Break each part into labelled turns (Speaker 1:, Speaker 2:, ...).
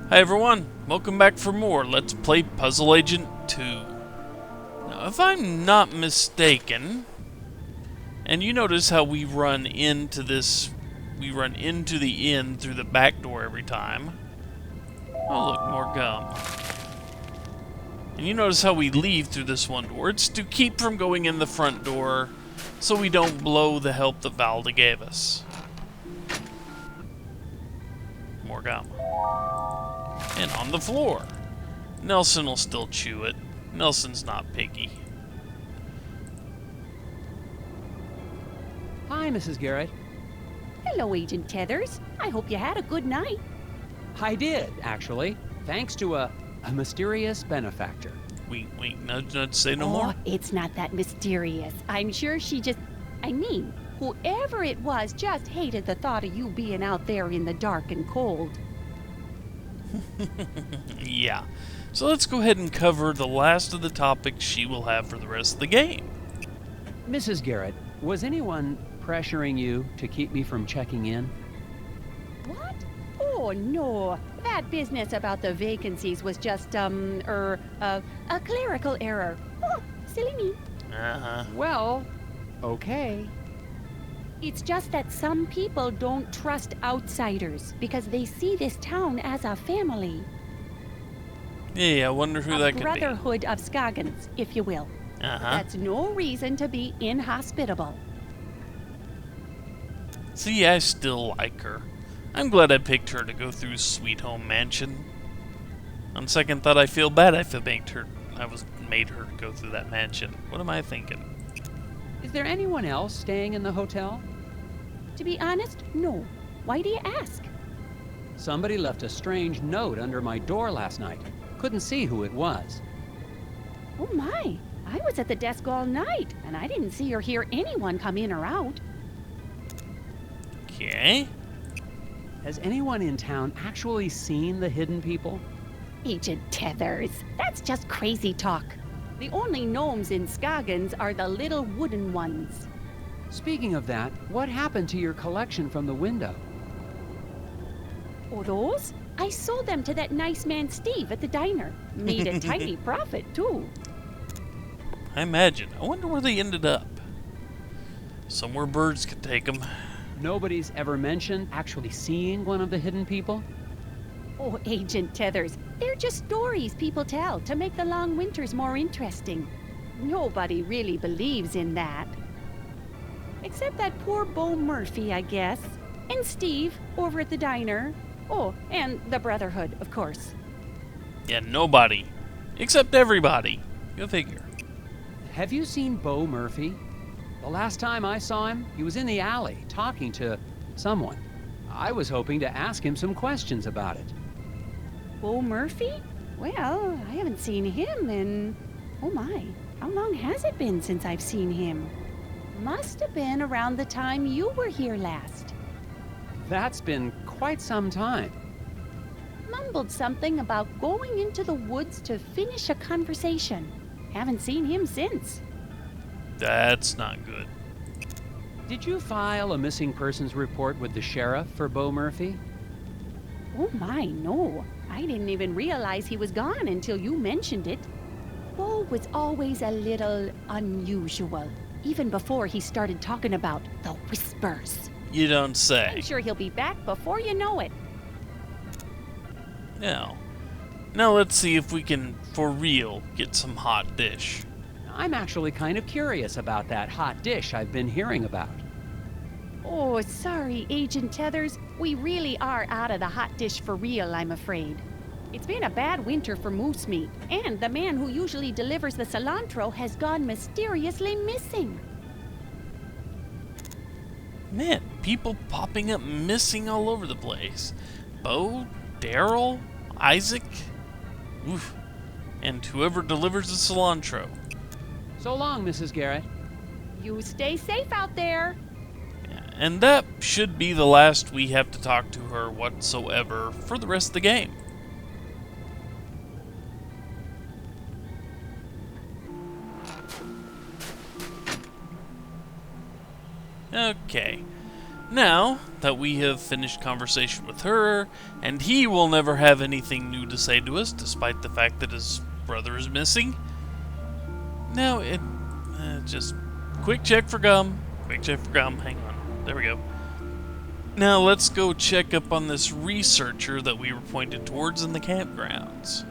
Speaker 1: Hi everyone, welcome back for more Let's Play Puzzle Agent 2. Now if I'm not mistaken, and you notice how we run into the inn through the back door every time. Oh look, more gum. And you notice how we leave through this one door. It's to keep from going in the front door so we don't blow the help that Valda gave us. More gum. And on the floor. Nelson will still chew it. Nelson's not picky.
Speaker 2: Hi, Mrs. Garrett.
Speaker 3: Hello, Agent Tethers. I hope you had a good night.
Speaker 2: I did, actually, thanks to a mysterious benefactor.
Speaker 1: Wink, wink, nudge, nudge, say no more.
Speaker 3: It's not that mysterious. I'm sure she just... whoever it was just hated the thought of you being out there in the dark and cold.
Speaker 1: Yeah. So let's go ahead and cover the last of the topics she will have for the rest of the game.
Speaker 2: Mrs. Garrett, was anyone pressuring you to keep me from checking in?
Speaker 3: What? Oh, no. That business about the vacancies was just, a clerical error. Oh, silly me.
Speaker 1: Uh-huh.
Speaker 2: Well, okay.
Speaker 3: It's just that some people don't trust outsiders because they see this town as a family.
Speaker 1: Yeah, I wonder who that could be.
Speaker 3: Brotherhood of Scoggins, if you will.
Speaker 1: Uh-huh.
Speaker 3: That's no reason to be inhospitable.
Speaker 1: See, I still like her. I'm glad I picked her to go through Sweet Home Mansion. On second thought, I feel bad I made her go through that mansion. What am I thinking?
Speaker 2: Is there anyone else staying in the hotel?
Speaker 3: To be honest, no. Why do you ask?
Speaker 2: Somebody left a strange note under my door last night. Couldn't see who it was.
Speaker 3: Oh my, I was at the desk all night, and I didn't see or hear anyone come in or out.
Speaker 1: Okay.
Speaker 2: Has anyone in town actually seen the hidden people?
Speaker 3: Agent Tethers, that's just crazy talk. The only gnomes in Scoggins are the little wooden ones.
Speaker 2: Speaking of that, what happened to your collection from the window?
Speaker 3: Oh, those? I sold them to that nice man Steve at the diner. Made a tiny profit, too.
Speaker 1: I imagine. I wonder where they ended up. Somewhere birds could take them.
Speaker 2: Nobody's ever mentioned actually seeing one of the hidden people?
Speaker 3: Oh, Agent Tethers, they're just stories people tell to make the long winters more interesting. Nobody really believes in that. Except that poor Bo Murphy, I guess. And Steve, over at the diner. Oh, and the Brotherhood, of course.
Speaker 1: Yeah, nobody. Except everybody. Go figure.
Speaker 2: Have you seen Bo Murphy? The last time I saw him, he was in the alley talking to someone. I was hoping to ask him some questions about it.
Speaker 3: Bo Murphy? Well, I haven't seen him in... Oh my, how long has it been since I've seen him? Must have been around the time you were here last.
Speaker 2: That's been quite some time.
Speaker 3: Mumbled something about going into the woods to finish a conversation. Haven't seen him since.
Speaker 1: That's not good.
Speaker 2: Did you file a missing persons report with the sheriff for Bo Murphy?
Speaker 3: Oh my, no. I didn't even realize he was gone until you mentioned it. Bo was always a little unusual, even before he started talking about the whispers.
Speaker 1: You don't say.
Speaker 3: I'm sure he'll be back before you know it.
Speaker 1: Now let's see if we can, for real, get some hot dish.
Speaker 2: I'm actually kind of curious about that hot dish I've been hearing about.
Speaker 3: Oh, sorry, Agent Tethers. We really are out of the hot dish for real, I'm afraid. It's been a bad winter for moose meat, and the man who usually delivers the cilantro has gone mysteriously missing.
Speaker 1: Man, people popping up missing all over the place. Bo, Daryl, Isaac, oof, and whoever delivers the cilantro.
Speaker 2: So long, Mrs. Garrett.
Speaker 3: You stay safe out there.
Speaker 1: Yeah, and that should be the last we have to talk to her whatsoever for the rest of the game. Okay. Now that we have finished conversation with her, and he will never have anything new to say to us, despite the fact that his brother is missing. Now just quick check for gum. Quick check for gum. Hang on. There we go. Now let's go check up on this researcher that we were pointed towards in the campgrounds.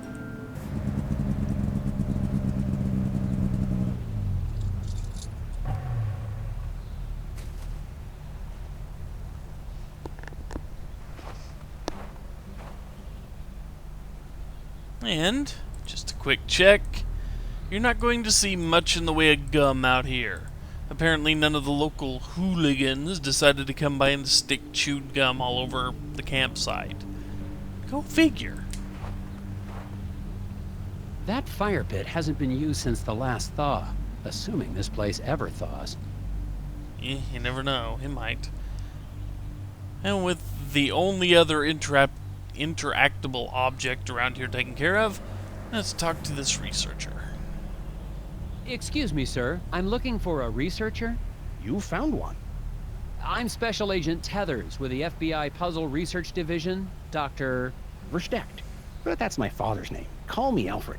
Speaker 1: And, just a quick check, you're not going to see much in the way of gum out here. Apparently none of the local hooligans decided to come by and stick chewed gum all over the campsite. Go figure.
Speaker 2: That fire pit hasn't been used since the last thaw, assuming this place ever thaws.
Speaker 1: You never know, it might. And with the only other interactable object around here taken care of, let's talk to this researcher.
Speaker 2: Excuse me, sir. I'm looking for a researcher.
Speaker 4: You found one.
Speaker 2: I'm Special Agent Tethers with the FBI Puzzle Research Division, Dr.
Speaker 4: Versteckt. But that's my father's name. Call me Alfred.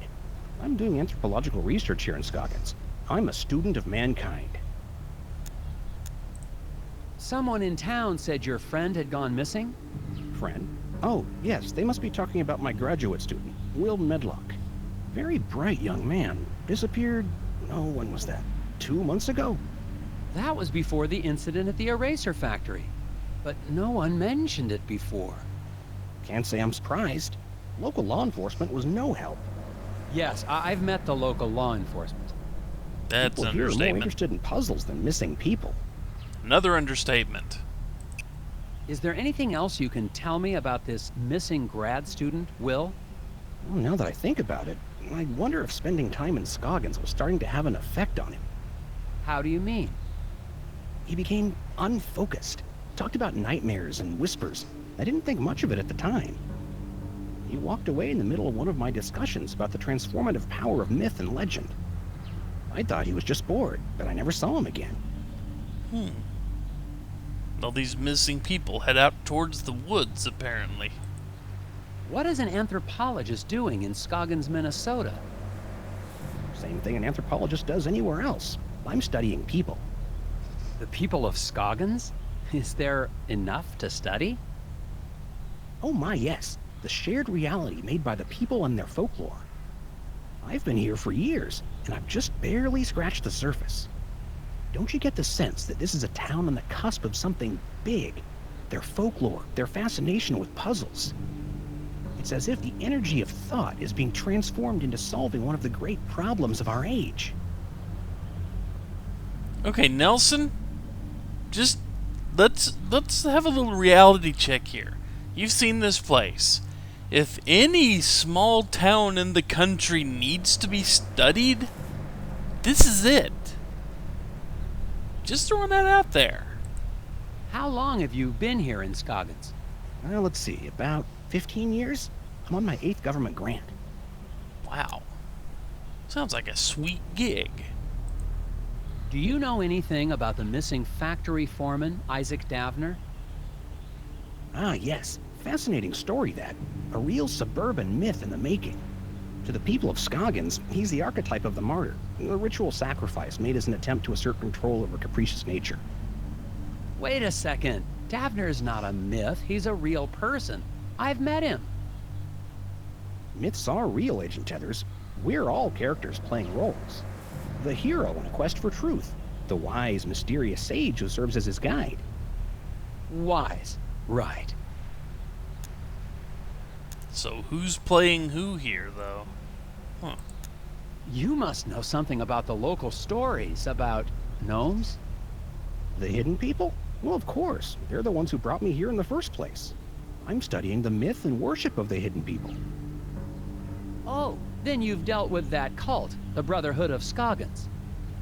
Speaker 4: I'm doing anthropological research here in Scoggins. I'm a student of mankind.
Speaker 2: Someone in town said your friend had gone missing?
Speaker 4: Friend? Oh, yes, they must be talking about my graduate student, Will Medlock. Very bright young man. Disappeared, when was that? 2 months ago?
Speaker 2: That was before the incident at the eraser factory. But no one mentioned it before.
Speaker 4: Can't say I'm surprised. Local law enforcement was no help.
Speaker 2: Yes, I've met the local law enforcement.
Speaker 1: That's
Speaker 4: People
Speaker 1: an
Speaker 4: here are more
Speaker 1: understatement.
Speaker 4: interested in puzzles than missing people.
Speaker 1: Another understatement.
Speaker 2: Is there anything else you can tell me about this missing grad student, Will?
Speaker 4: Well, now that I think about it, I wonder if spending time in Scoggins was starting to have an effect on him.
Speaker 2: How do you mean?
Speaker 4: He became unfocused. Talked about nightmares and whispers. I didn't think much of it at the time. He walked away in the middle of one of my discussions about the transformative power of myth and legend. I thought he was just bored, but I never saw him again.
Speaker 1: All these missing people head out towards the woods, apparently.
Speaker 2: What is an anthropologist doing in Scoggins, Minnesota?
Speaker 4: Same thing an anthropologist does anywhere else. I'm studying people.
Speaker 2: The people of Scoggins? Is there enough to study?
Speaker 4: Oh my, yes. The shared reality made by the people and their folklore. I've been here for years, and I've just barely scratched the surface. Don't you get the sense that this is a town on the cusp of something big? Their folklore, their fascination with puzzles. It's as if the energy of thought is being transformed into solving one of the great problems of our age.
Speaker 1: Okay, Nelson, just let's have a little reality check here. You've seen this place. If any small town in the country needs to be studied, this is it. Just throwing that out there.
Speaker 2: How long have you been here in Scoggins?
Speaker 4: Well, let's see, about 15 years? I'm on my 8th government grant.
Speaker 1: Wow. Sounds like a sweet gig.
Speaker 2: Do you know anything about the missing factory foreman, Isaac Davner?
Speaker 4: Ah, yes. Fascinating story, that. A real suburban myth in the making. To the people of Scoggins, he's the archetype of the martyr, a ritual sacrifice made as an attempt to assert control over capricious nature.
Speaker 2: Wait a second. Davner is not a myth. He's a real person. I've met him.
Speaker 4: Myths are real, Agent Tethers. We're all characters playing roles. The hero in a quest for truth, the wise, mysterious sage who serves as his guide.
Speaker 2: Wise. Right.
Speaker 1: So who's playing who here, though? Huh.
Speaker 2: You must know something about the local stories about gnomes?
Speaker 4: The hidden people? Well, of course. They're the ones who brought me here in the first place. I'm studying the myth and worship of the hidden people.
Speaker 2: Oh, then you've dealt with that cult, the Brotherhood of Scoggins.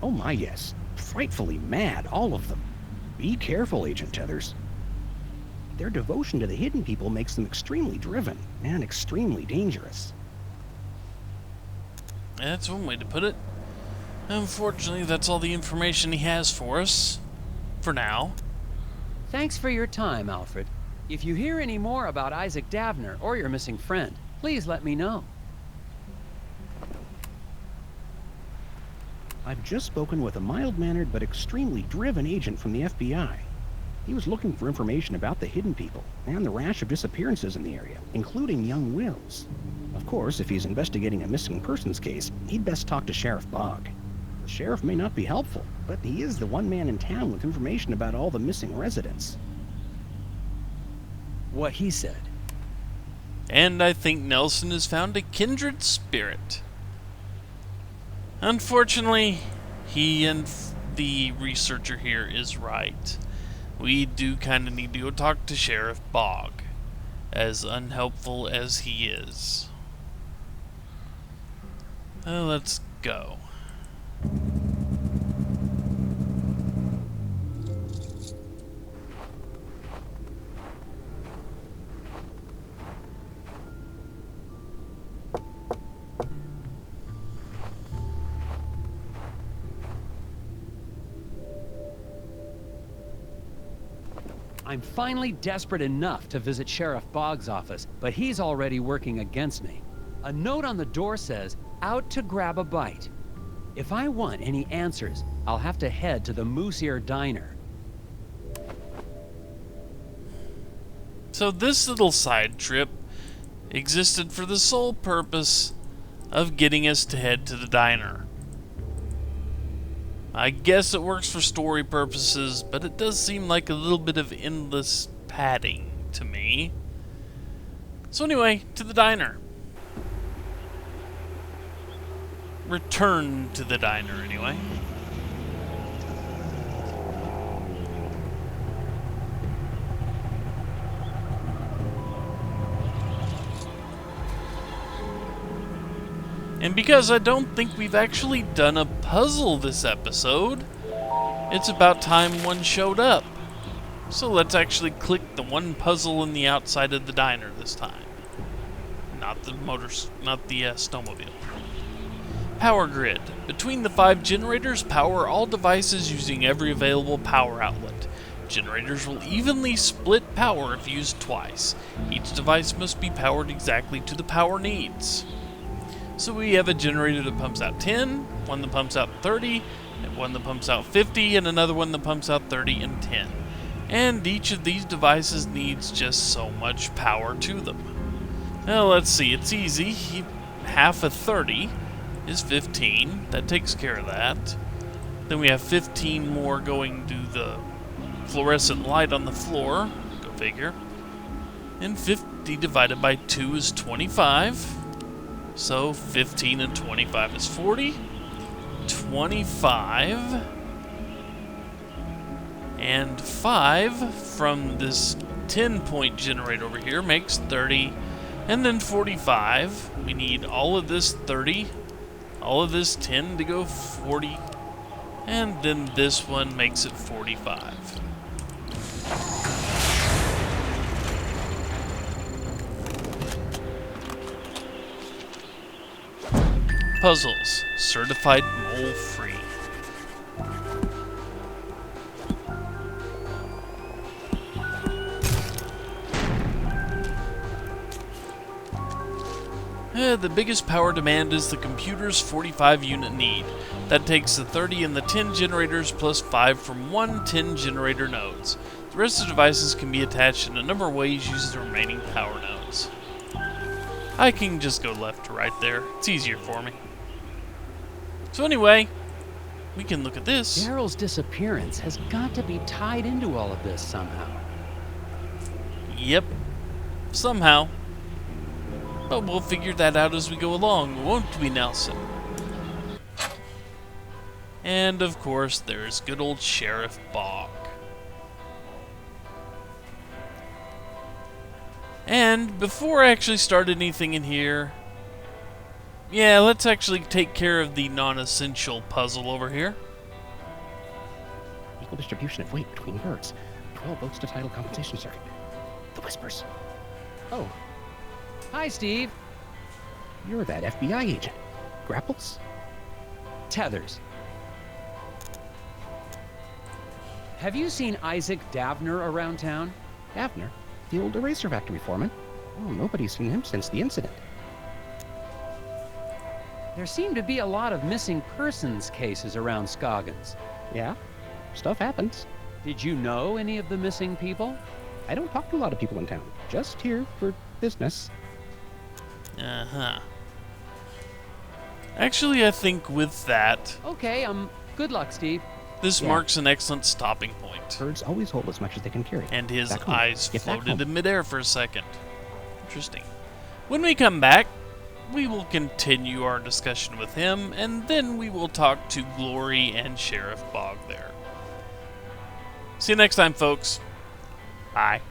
Speaker 4: Oh my, yes. Frightfully mad, all of them. Be careful, Agent Tethers. Their devotion to the hidden people makes them extremely driven and extremely dangerous.
Speaker 1: That's one way to put it. Unfortunately, that's all the information he has for us. For now.
Speaker 2: Thanks for your time, Alfred. If you hear any more about Isaac Davner or your missing friend, please let me know.
Speaker 4: I've just spoken with a mild-mannered but extremely driven agent from the FBI. He was looking for information about the hidden people and the rash of disappearances in the area, including young Wills. Of course, if he's investigating a missing persons case, he'd best talk to Sheriff Bogg. The sheriff may not be helpful, but he is the one man in town with information about all the missing residents.
Speaker 2: What he said.
Speaker 1: And I think Nelson has found a kindred spirit. Unfortunately, he and the researcher here is right. We do kind of need to go talk to Sheriff Bogg, as unhelpful as he is. Let's go.
Speaker 2: I'm finally desperate enough to visit Sheriff Bogg's office, but he's already working against me. A note on the door says, "Out to grab a bite." If I want any answers, I'll have to head to the Moose Ear Diner.
Speaker 1: So this little side trip existed for the sole purpose of getting us to head to the diner. I guess it works for story purposes, but it does seem like a little bit of endless padding to me. So anyway, to the diner. Return to the diner, anyway. And because I don't think we've actually done a puzzle this episode, it's about time one showed up. So let's actually click the one puzzle in the outside of the diner this time. Not the snowmobile. Power grid. Between the 5 generators, power all devices using every available power outlet. Generators will evenly split power if used twice. Each device must be powered exactly to the power needs. So we have a generator that pumps out 10, one that pumps out 30, and one that pumps out 50, and another one that pumps out 30 and 10. And each of these devices needs just so much power to them. Now let's see, it's easy. Half of 30 is 15. That takes care of that. Then we have 15 more going to the fluorescent light on the floor. Go figure. And 50 divided by 2 is 25. So 15 and 25 is 40. 25 and 5 from this 10-point generator over here makes 30. And then 45. We need all of this 30, all of this 10 to go 40. And then this one makes it 45. Puzzles. Certified mole free. The biggest power demand is the computer's 45 unit need. That takes the 30 and the 10 generators plus 5 from 1 10 generator nodes. The rest of the devices can be attached in a number of ways using the remaining power nodes. I can just go left to right there. It's easier for me. So anyway, we can look at this.
Speaker 2: Daryl's disappearance has got to be tied into all of this somehow.
Speaker 1: Yep. Somehow. But we'll figure that out as we go along, won't we, Nelson? And of course, there's good old Sheriff Bogg. And before I actually start anything in here, yeah, let's actually take care of the non-essential puzzle over here.
Speaker 4: Equal distribution of weight between birds. 12 votes to title compensation circuit. The Whispers.
Speaker 2: Oh. Hi, Steve.
Speaker 4: You're that FBI agent. Grapples?
Speaker 2: Tethers. Have you seen Isaac Davner around town?
Speaker 4: Davner, the old eraser factory foreman. Oh, nobody's seen him since the incident.
Speaker 2: There seem to be a lot of missing persons cases around Scoggins.
Speaker 4: Yeah, stuff happens.
Speaker 2: Did you know any of the missing people?
Speaker 4: I don't talk to a lot of people in town. Just here for business.
Speaker 1: Uh-huh. Actually, I think with that,
Speaker 2: Okay, good luck, Steve.
Speaker 1: this
Speaker 4: Yeah.
Speaker 1: marks an excellent stopping point.
Speaker 4: Birds always hold as much as they can carry.
Speaker 1: And his
Speaker 4: Back home.
Speaker 1: eyes
Speaker 4: Get back
Speaker 1: floated
Speaker 4: home.
Speaker 1: in midair for a second. Interesting. When we come back, we will continue our discussion with him, and then we will talk to Glory and Sheriff Bog there. See you next time, folks. Bye.